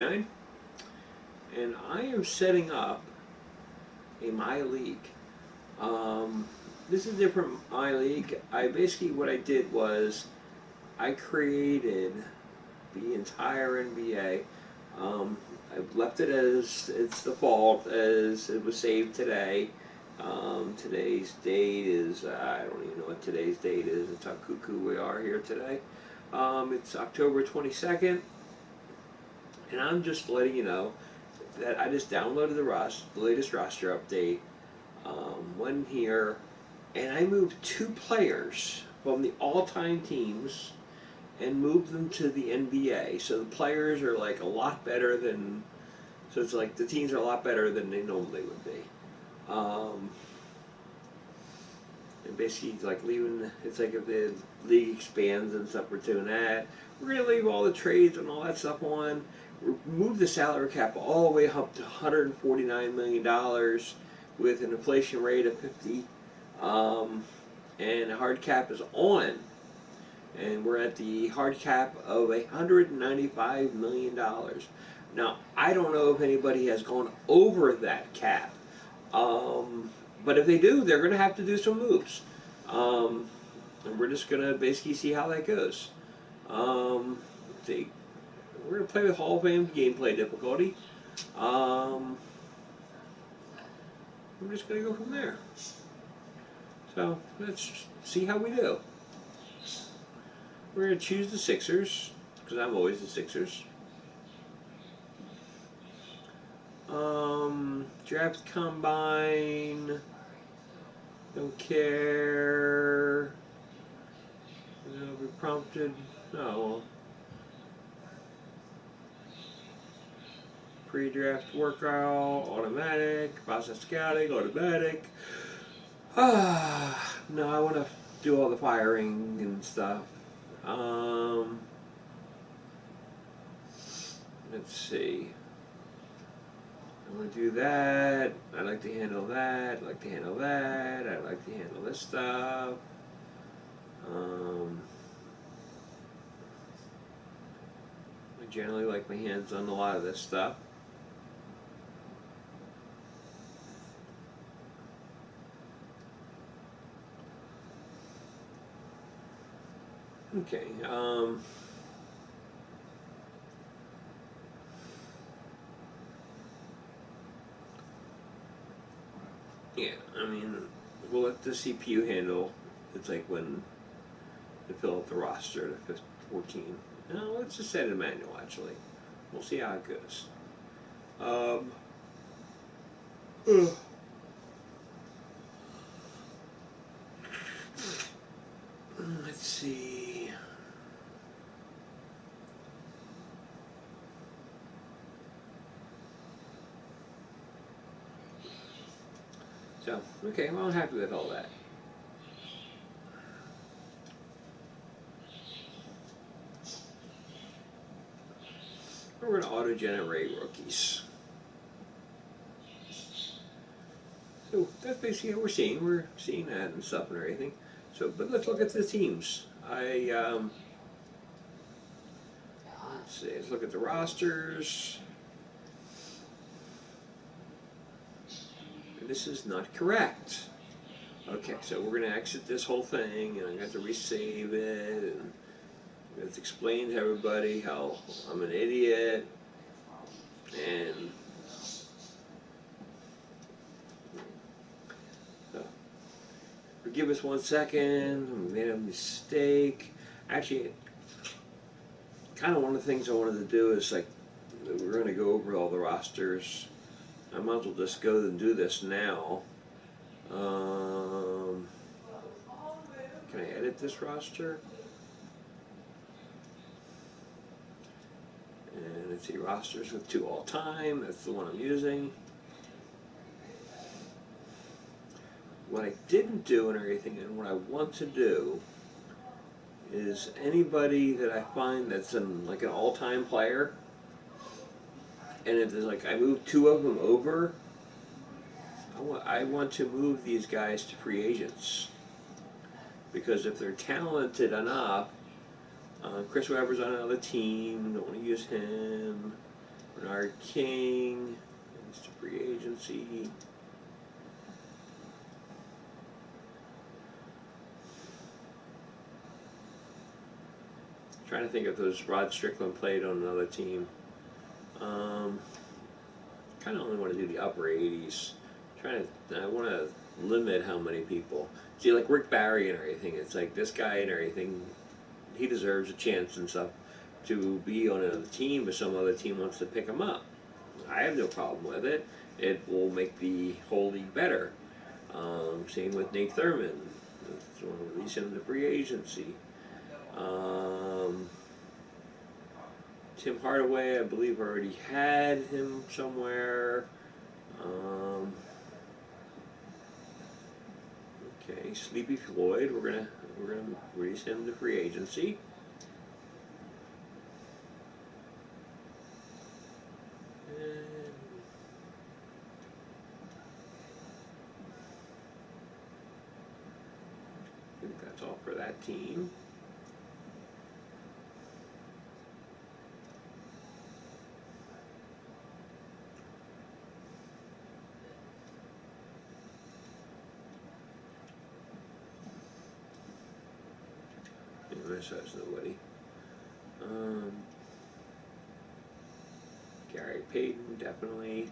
And I am setting up a myleague. Um, this is a different myleague. What I did was I created the entire NBA. I've left it as its default as it was saved today. Today's date is I don't even know what today's date is. It's how cuckoo we are here today. It's October 22nd, and I'm just letting you know that I just downloaded the latest roster update. Went here, and I moved two players from the all-time teams and moved them to the NBA. So the players are like a lot better than. So it's like the teams are a lot better than they normally would be. Um, and basically, it's like leaving. It's like if the league expands and stuff, we're doing that. We're gonna leave all the trades and all that stuff on. Move the salary cap all the way up to $149 million with an inflation rate of 50, and a hard cap is on, and we're at the hard cap of $195 million. Now I don't know if anybody has gone over that cap, but if they do, they're going to have to do some moves, and we're just going to basically see how that goes. Um, see, we're going to play with Hall of Fame gameplay difficulty. Um, we're just going to go from there. So let's see how we do. We're going to choose the Sixers, because I'm always the Sixers. Draft Combine. Don't care. Be prompted. Oh, pre-draft workout, automatic. Process scouting, automatic. No, I want to do all the firing and stuff. Um, let's see. I want to do that. I like to handle that. I like to handle that. I like to handle this stuff. I generally like my hands on a lot of this stuff. Okay. Yeah, I mean, we'll let the CPU handle. It's like when to fill up the roster to 14. No, let's just set it manual, actually. We'll see how it goes. Um, let's see. So, okay, well, I'm happy with all that. We're going to auto-generate rookies. So that's basically what we're seeing. We're seeing that and stuff and everything. So, but let's look at the teams. Let's see. Let's look at the rosters. This is not correct. Okay, so we're going to exit this whole thing, and I'm going to resave it, and let's explain to everybody how I'm an idiot, and forgive us 1 second, we made a mistake. Actually, kind of one of the things I wanted to do is like, we're going to go over all the rosters. I might as well just go and do this now. Can I edit this roster? And let's see, rosters with 2 all-time. That's the one I'm using. What I didn't do and everything, and what I want to do, is anybody that I find that's like an all-time player, and if there's like I move 2 of them over, I want to move these guys to free agents, because if they're talented enough, Chris Webber's on another team, don't want to use him. Bernard King, Mr. Free Agency. Trying to think if those Rod Strickland played on another team. Kind of only want to do the upper 80s. I want to limit how many people. See, like Rick Barry and everything, it's like this guy and everything, he deserves a chance and stuff to be on another team if some other team wants to pick him up. I have no problem with it. It will make the whole league better. Same with Nate Thurman. So we'll release him to free agency. Tim Hardaway, I believe, already had him somewhere. Okay, Sleepy Floyd, we're gonna release him to free agency. And I think that's all for that team. This has nobody. Gary Payton, definitely.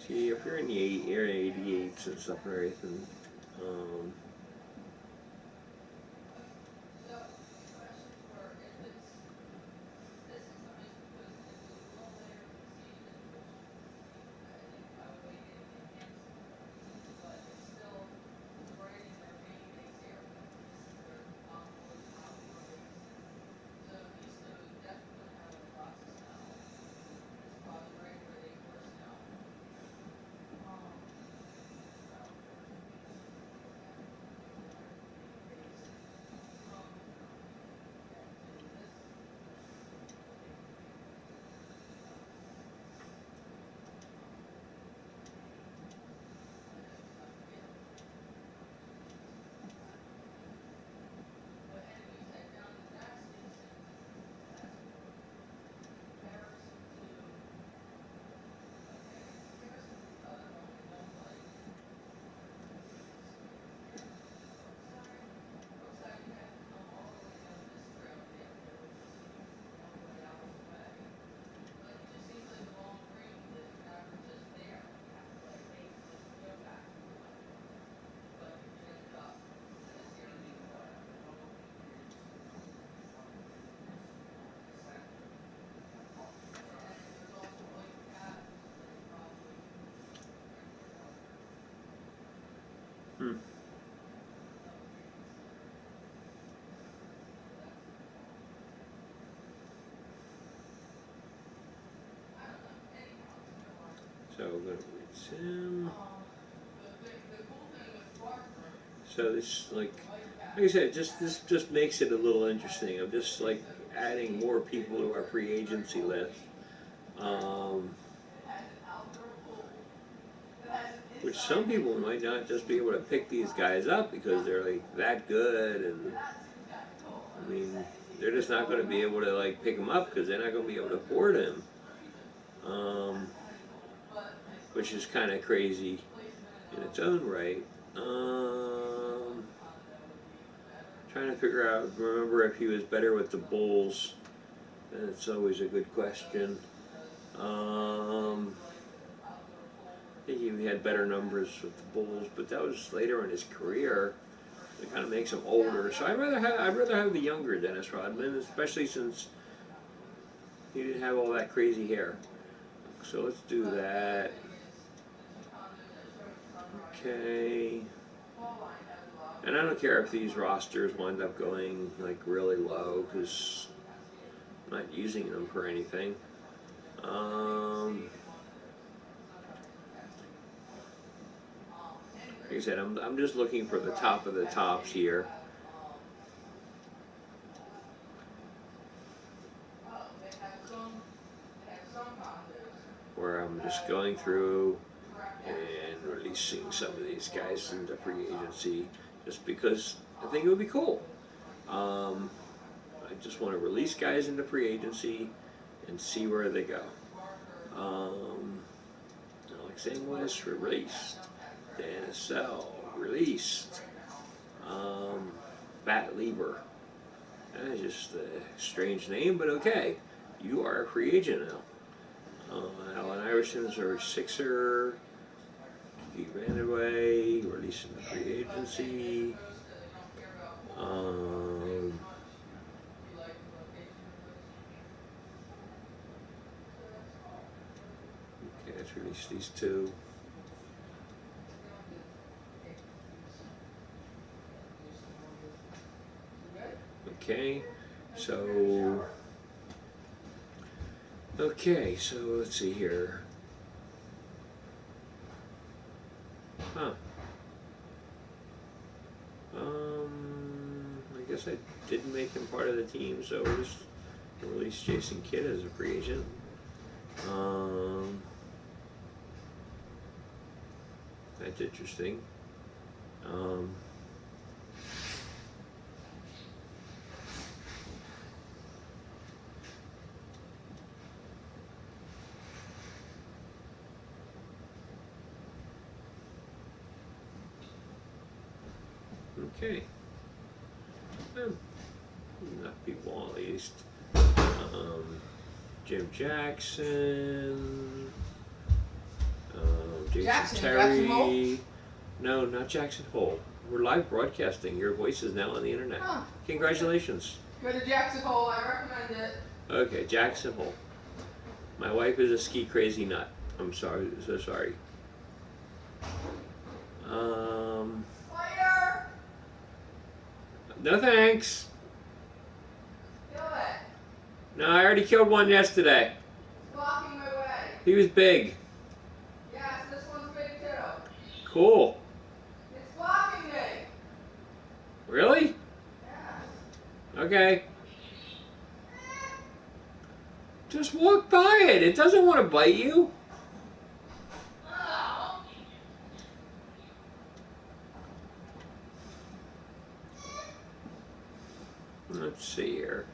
See, if you're in the area 88s and stuff and everything, so we're going to release him. So this, like I said, this just makes it a little interesting. I'm just like adding more people to our free agency list, which some people might not just be able to pick these guys up because they're like that good, and I mean they're just not going to be able to like pick him up because they're not going to be able to afford him, which is kind of crazy in its own right. Trying to remember if he was better with the Bulls. That's always a good question. I think he had better numbers with the Bulls, but that was later in his career. It kind of makes him older. So I'd rather have the younger Dennis Rodman, especially since he didn't have all that crazy hair. So let's do that. Okay. And I don't care if these rosters wind up going like really low because I'm not using them for anything. Like I said, I'm just looking for the top of the tops here. Where I'm just going through and releasing some of these guys into free agency just because I think it would be cool. I just want to release guys into free agency and see where they go. Alex English released. Dan Sell released. Bat Lieber. That's just a strange name, but okay. You are a free agent now. Allen Iverson's our Sixer. Steve Vanderway, releasing the free agency. Okay, let's release these two. Okay, so let's see here. Huh. I guess I didn't make him part of the team, so we'll just release Jason Kidd as a free agent. That's interesting. Okay. Enough people at least. Jim Jackson. Jason Terry. Jackson No, not Jackson Hole. We're live broadcasting. Your voice is now on the internet. Huh. Congratulations. Go to Jackson Hole. I recommend it. Okay, Jackson Hole. My wife is a ski crazy nut. I'm sorry. So sorry. Fire! No thanks. Kill it. No, I already killed one yesterday. It's blocking my way. He was big. Yes, this one's big too. Cool. It's blocking me. Really? Yes. Okay. Just walk by it. It doesn't want to bite you. Oh. Let's see here.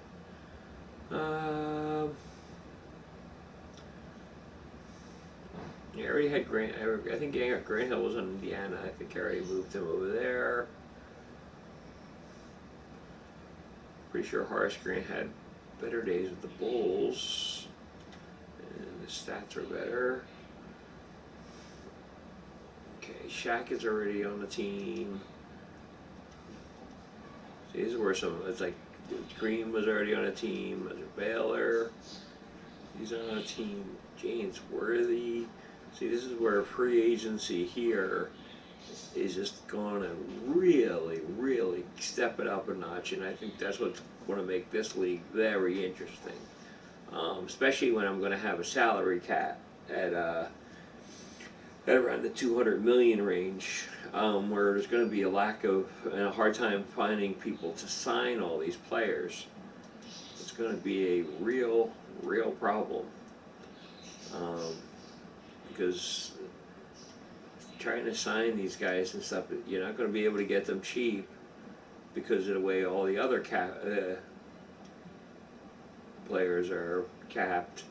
Yeah, I already had Grant. I think Grant Hill was on Indiana. I think I already moved him over there. Pretty sure Horace Grant had better days with the Bulls, and the stats are better. Okay, Shaq is already on the team. See, this is where it's like Green was already on a team. Baylor, he's on a team. James Worthy. See, this is where free agency here is just going to really, really step it up a notch, and I think that's what's going to make this league very interesting, especially when I'm going to have a salary cap at around the 200 million range, where there's going to be a lack of and a hard time finding people to sign all these players. It's going to be a real problem, because trying to sign these guys and stuff, you're not going to be able to get them cheap because of the way all the other players are capped.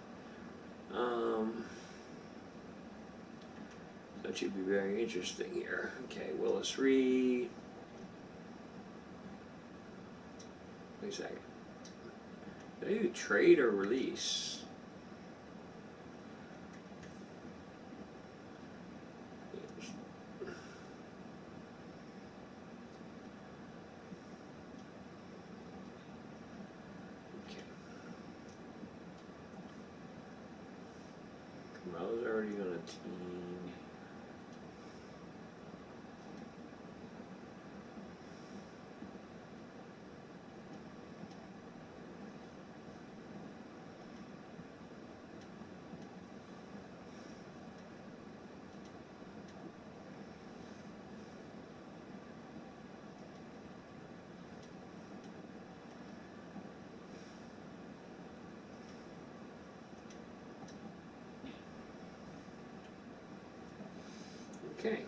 That should be very interesting here. Okay, Willis Reed. Wait a second. Did I do trade or release? I was already on a team. Okay.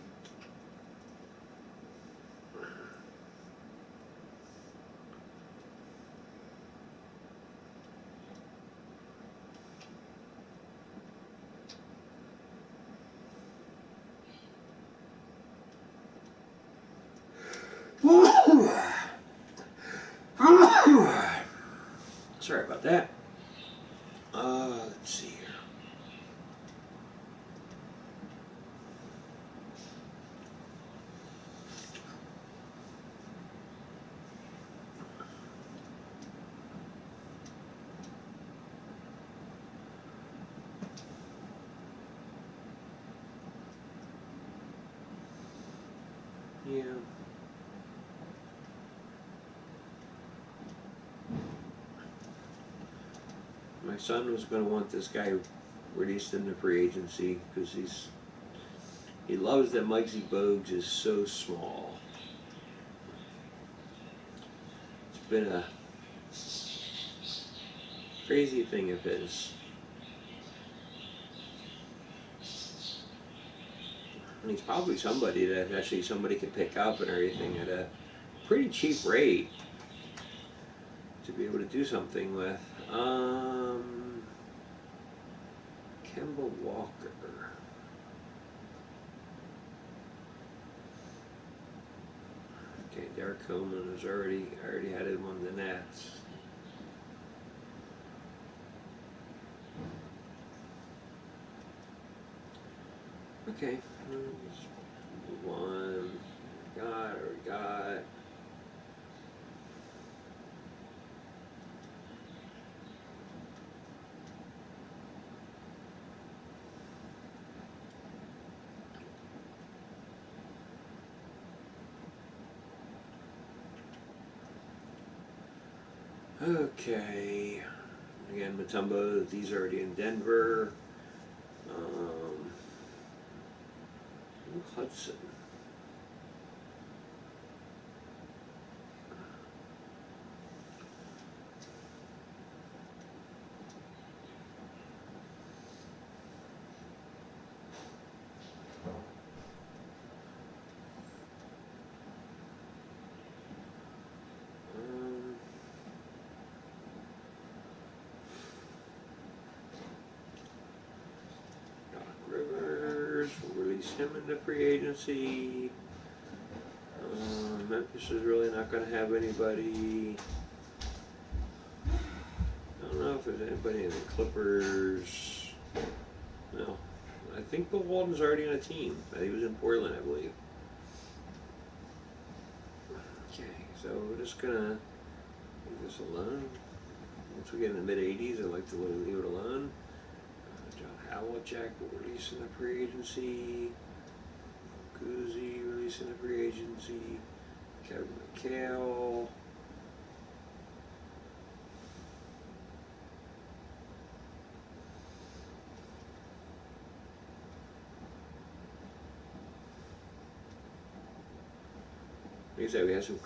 Sorry about that. Let's see here. Yeah. My son was going to want this guy released into free agency because he loves that Muggsy Bogues is so small. It's been a crazy thing of his. And he's probably somebody that actually somebody could pick up and everything at a pretty cheap rate to be able to do something with. Kemba Walker. Okay, Derek Coleman I already had him on the Nets. Okay, one got. Okay, again Mutombo. He's already in Denver. Hudson. We'll release him into free agency. Memphis is really not going to have anybody. I don't know if there's anybody in the Clippers. No. I think Bill Walton's already on a team. He was in Portland, I believe. Okay, so we're just going to leave this alone. Once we get in the mid-80s, I like to leave it alone. John Havlicek will release in the free agency. Guzzi release in the free agency. Kevin McHale. Like I said, we have some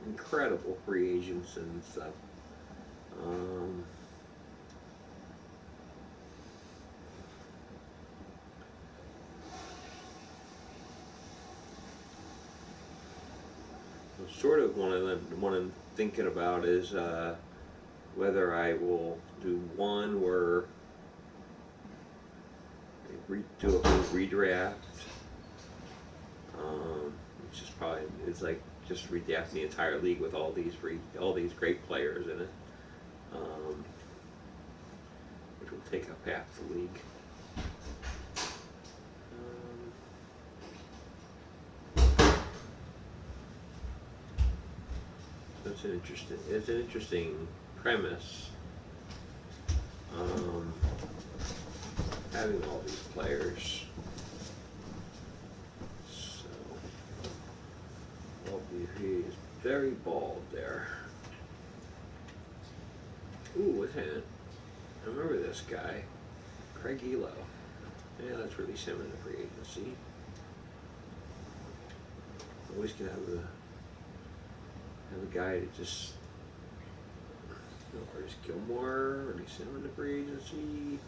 incredible free agents and stuff. Sort of one I'm thinking about is whether I will do one where I do a whole redraft, which is probably it's like just redraft the entire league with all these great players in it, which will take up half the league. It's an interesting premise. Having all these players. So, he is very bald there. Ooh, what's that? I remember this guy, Craig Elo. Yeah, let's release him in the free agency. Always can have a guy to just. Artis Gilmore, release him in the free agency.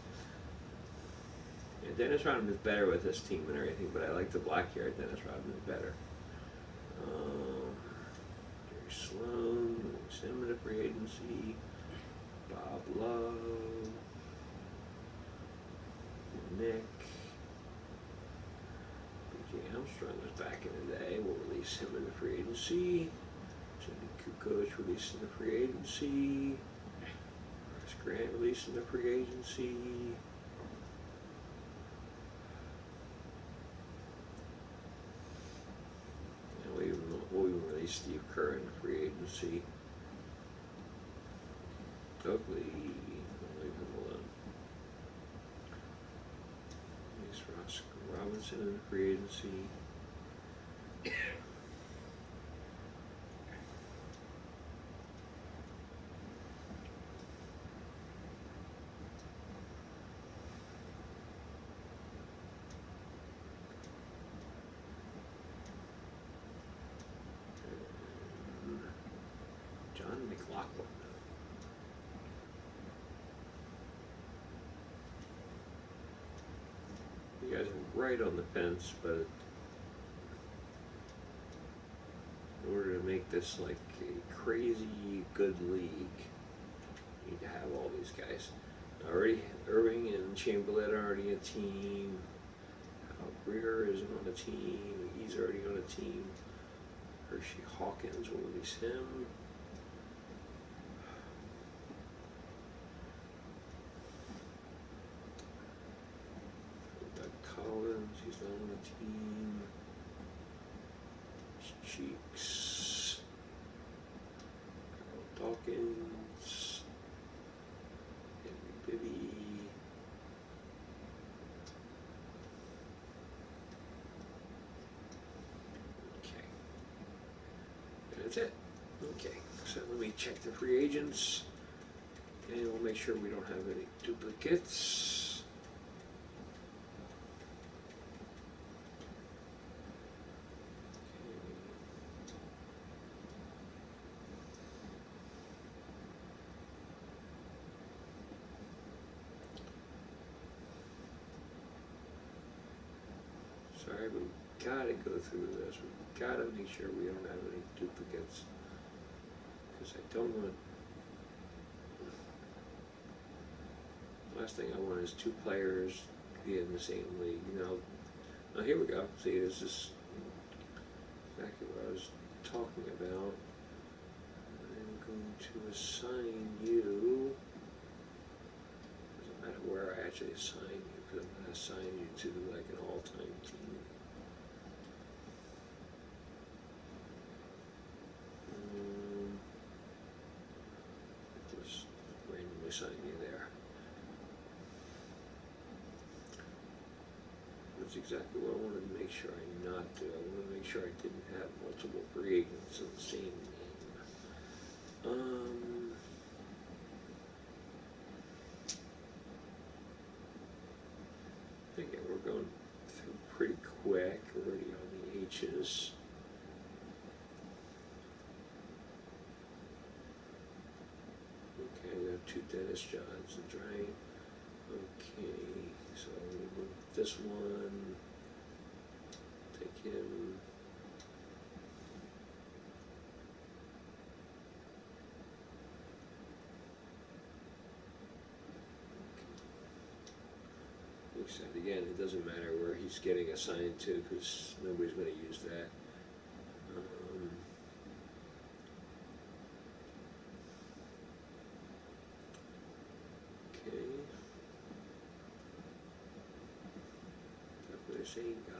Yeah, Dennis Rodman is better with this team and everything, but I like the black-haired Dennis Rodman better. Jerry Sloan, Cinnamon to free agency. Bob Love. Nick. B.J. Armstrong was back in the day. We'll release him in the free agency. Jimmy Kukoc released in the free agency. Chris Grant released in the free agency. And we released Steve Kerr in the free agency. Oakley, we'll leave him alone. Release Ross Robinson in the free agency. John McLaughlin. You guys are right on the fence, but in order to make this like a crazy good league, you need to have all these guys. Already, Irving and Chamberlain are already a team. Al Greer isn't on a team. He's already on a team. Hershey Hawkins will release him. Doug Collins, he's not on a team. Cheeks. Carl Dawkins. Henry Bibby. Okay. That's it. Okay, so let me check the free agents. And we'll make sure we don't have any duplicates. Sorry, but we gotta go through this. We gotta make sure we don't have any duplicates. Because I don't want... Last thing I want is two players to be in the same league. Oh, here we go. See, this is exactly what I was talking about. I'm going to assign you... Doesn't matter where I actually assign you, because I'm going to assign you to like an all-time team. Just randomly assign you there. That's exactly what I wanted to make sure I not do. I wanted to make sure I didn't have multiple free agents in the same game. Again, we're going through pretty quick. We're already on the H's. Okay, we have two Dennis Johnsons, right? Okay, so we move this one. Take him. Like I said, again, it doesn't matter where he's getting assigned to because nobody's going to use that. Okay. Definitely the same guy.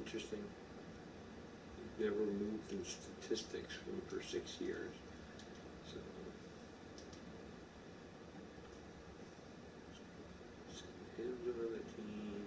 Interesting. Never moved in statistics for 6 years. So send him to another team.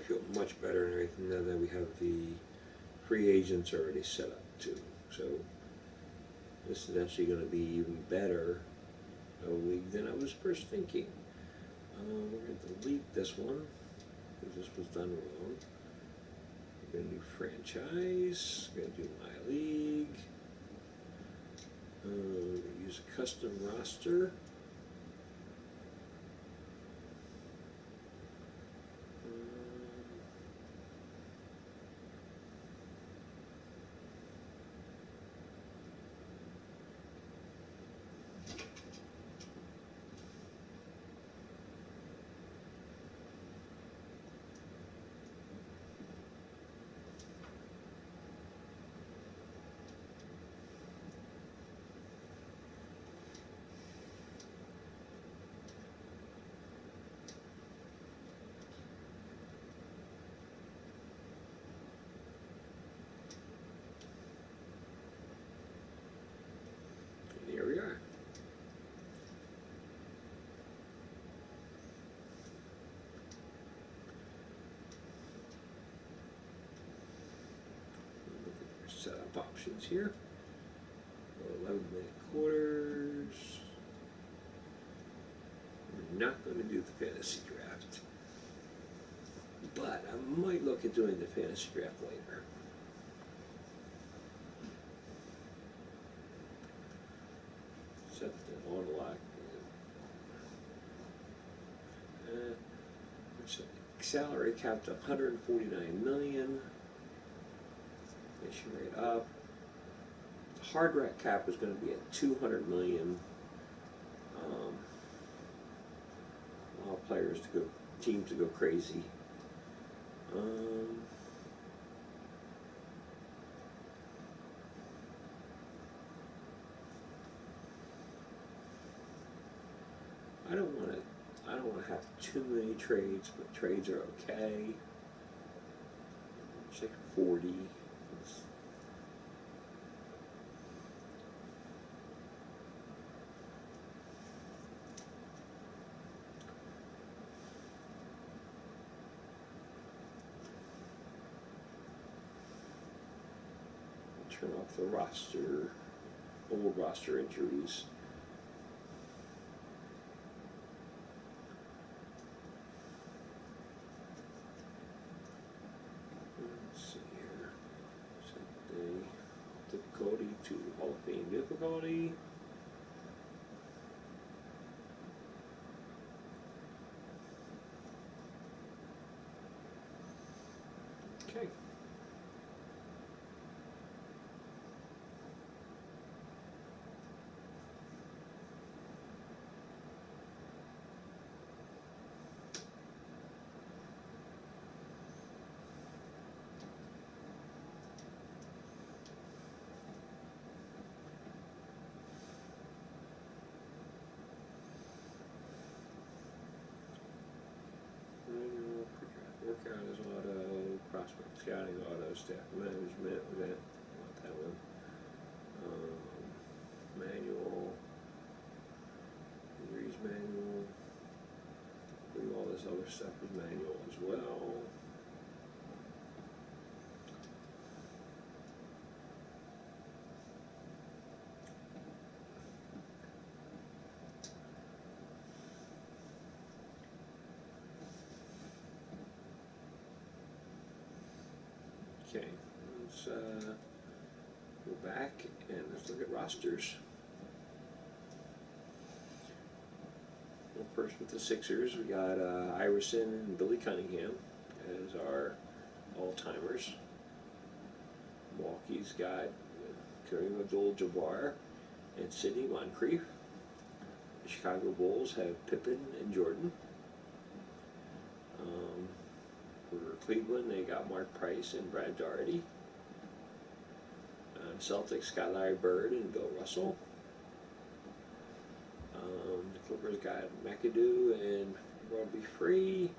feel much better and everything now that we have the free agents already set up too. So this is actually going to be even better a league than I was first thinking. We're going to delete this one because this was done wrong. We're going to do franchise. We're going to do my league. Use a custom roster. Here we are. Look at our setup options here. 11-minute quarters. We're not going to do the fantasy draft, but I might look at doing the fantasy draft later. Set the on lock. Salary capped at 149 million. Issue rate up. The hard rack cap is going to be at 200 million. Allow players to go, teams to go crazy. I don't want to have too many trades, but trades are okay. It's like 40. Turn off the roster, old roster injuries. Let's see here. Set the difficulty to Hall of Fame difficulty. Okay. Workout is auto, prospect scouting auto, staff management, event, not that one. Manual, injuries manual. All this other stuff is manual as well. Okay, let's go back and let's look at rosters. Well, first with the Sixers, we got Iverson and Billy Cunningham as our all-timers. Milwaukee's got Kareem Abdul-Jabbar and Sidney Moncrief. The Chicago Bulls have Pippen and Jordan. For Cleveland, they got Mark Price and Brad Daugherty. Celtics got Larry Bird and Bill Russell. The Clippers got McAdoo and Robbie Free.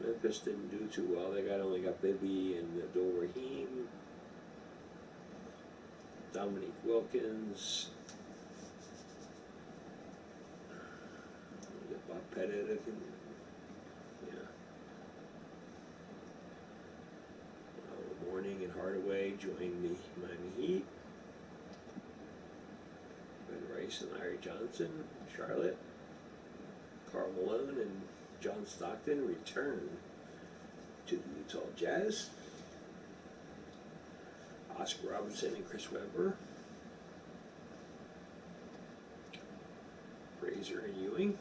Memphis didn't do too well. They only got Bibby and Abdul Rahim. Dominique Wilkins. think, yeah. Morning and Hardaway joined the Miami Heat. Ben Rice and Larry Johnson, Charlotte. Karl Malone and John Stockton return to the Utah Jazz. Oscar Robertson and Chris Webber. Frazier and Ewing.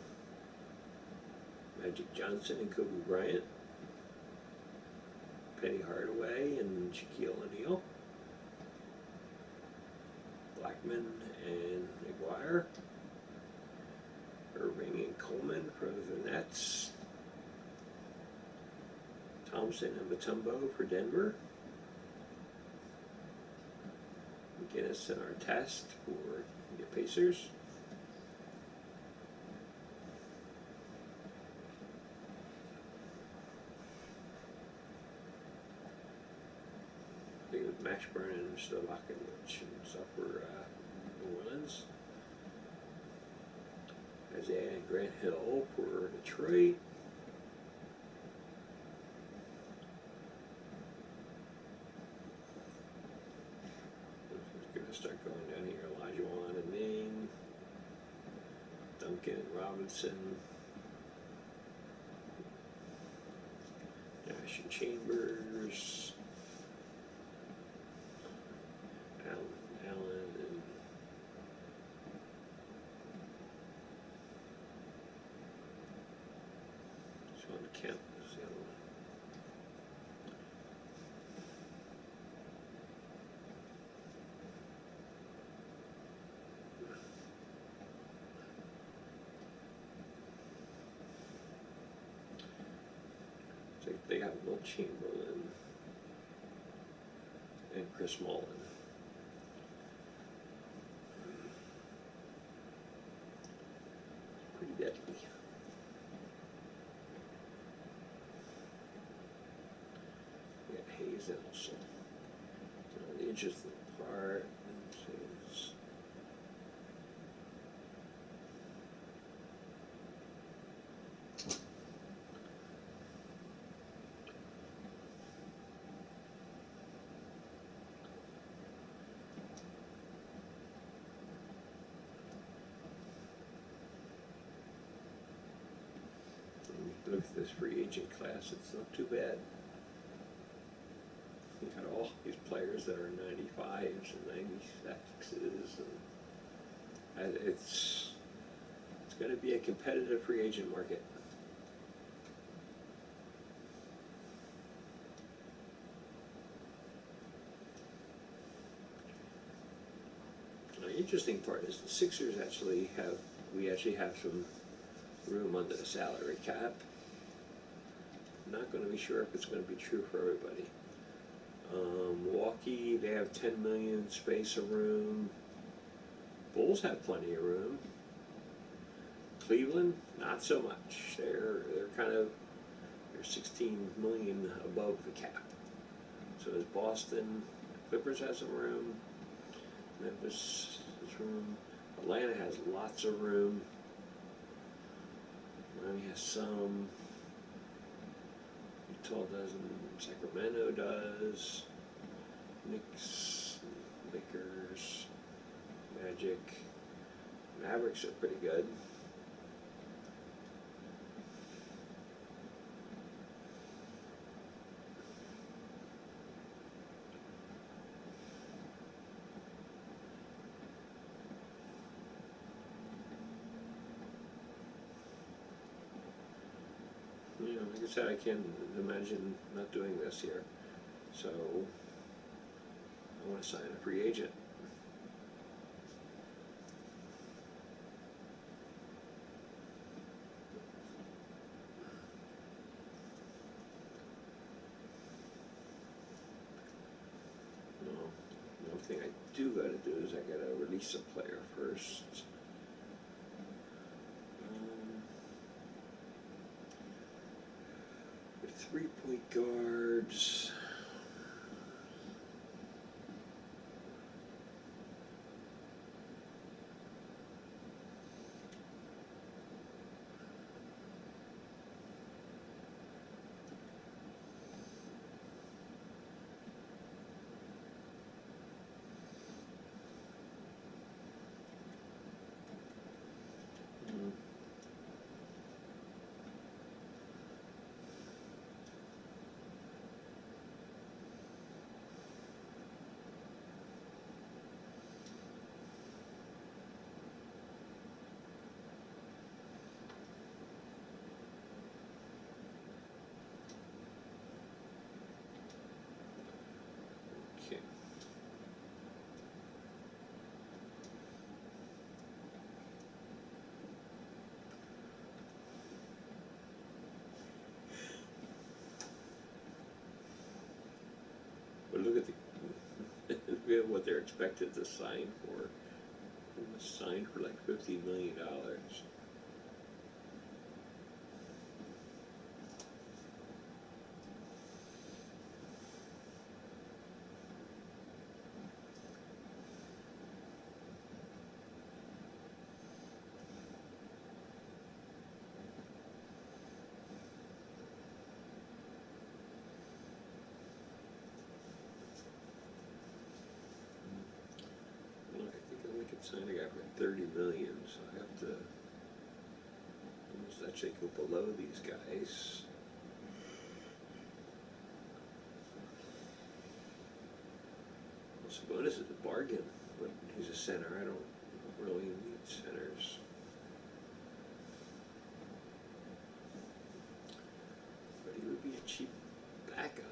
Magic Johnson and Kobe Bryant. Penny Hardaway and Shaquille O'Neal. Blackman and McGuire. Irving and Coleman for the Nets. Thompson and Mutombo for Denver. McGinnis and Artest for the Pacers. Mashburn and Stovakovich and stuff for New Orleans. Isaiah and Grant Hill for Detroit. Going to start going down here. Olajuwon and Maine. Duncan and Robinson. Nash and Chambers. Allen and Sean Kemp is the other one. So they have Will Chamberlain and Chris Mullin. Pretty deadly. We got Hayes and also. So the interesting part is look at this free agent class, it's not too bad. You got all these players that are 95s and 96s, and it's going to be a competitive free agent market. The interesting part is the Sixers we actually have some room under the salary cap. Not going to be sure if it's going to be true for everybody. Milwaukee, they have 10 million space of room. Bulls have plenty of room. Cleveland, not so much. They're 16 million above the cap. So is Boston. Clippers has some room. Memphis has room. Atlanta has lots of room. Miami has some. Utah doesn't. Sacramento does. Knicks, Lakers, Magic. Mavericks are pretty good. You know, like I said, I can't imagine not doing this here. So I want to sign a free agent. Well, the only thing I do got to do is I got to release a player first. With 3-point guards. forget what they're expected to sign for. It was signed for like $50 million. Well, I think I only could sign a guy for 30 million, so I have to almost actually go below these guys. Well, Sabonis is a bargain, but he's a center. I don't really need centers. But he would be a cheap backup.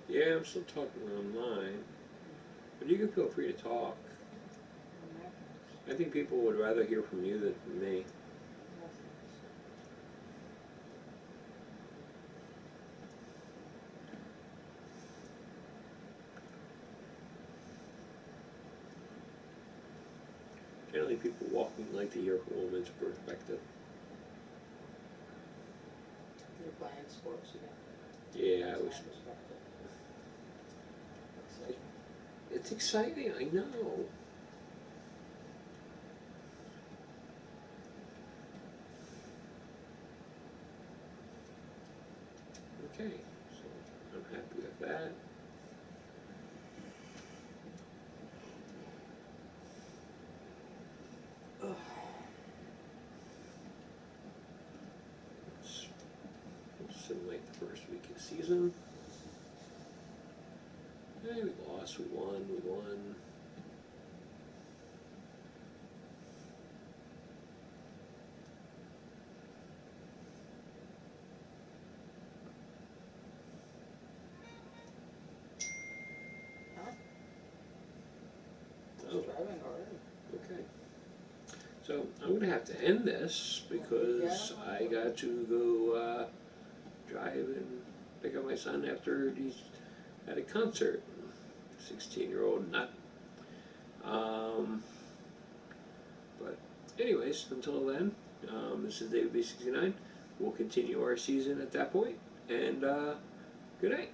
Yeah, I'm still talking online. But you can feel free to talk. I think people would rather hear from you than from me. Generally, people walking like to hear from a woman's perspective. You're playing sports again. Yeah, I was. It's exciting, I know. Okay, so I'm happy with that. Let's simulate the first week of the season. Hey, we lost, we won, we won. driving already. Okay. So I'm going to have to end this because I got to go drive and pick up my son after he's at a concert. 16-year-old nut. But anyways, until then, this is davidb69. We'll continue our season at that point, and good night.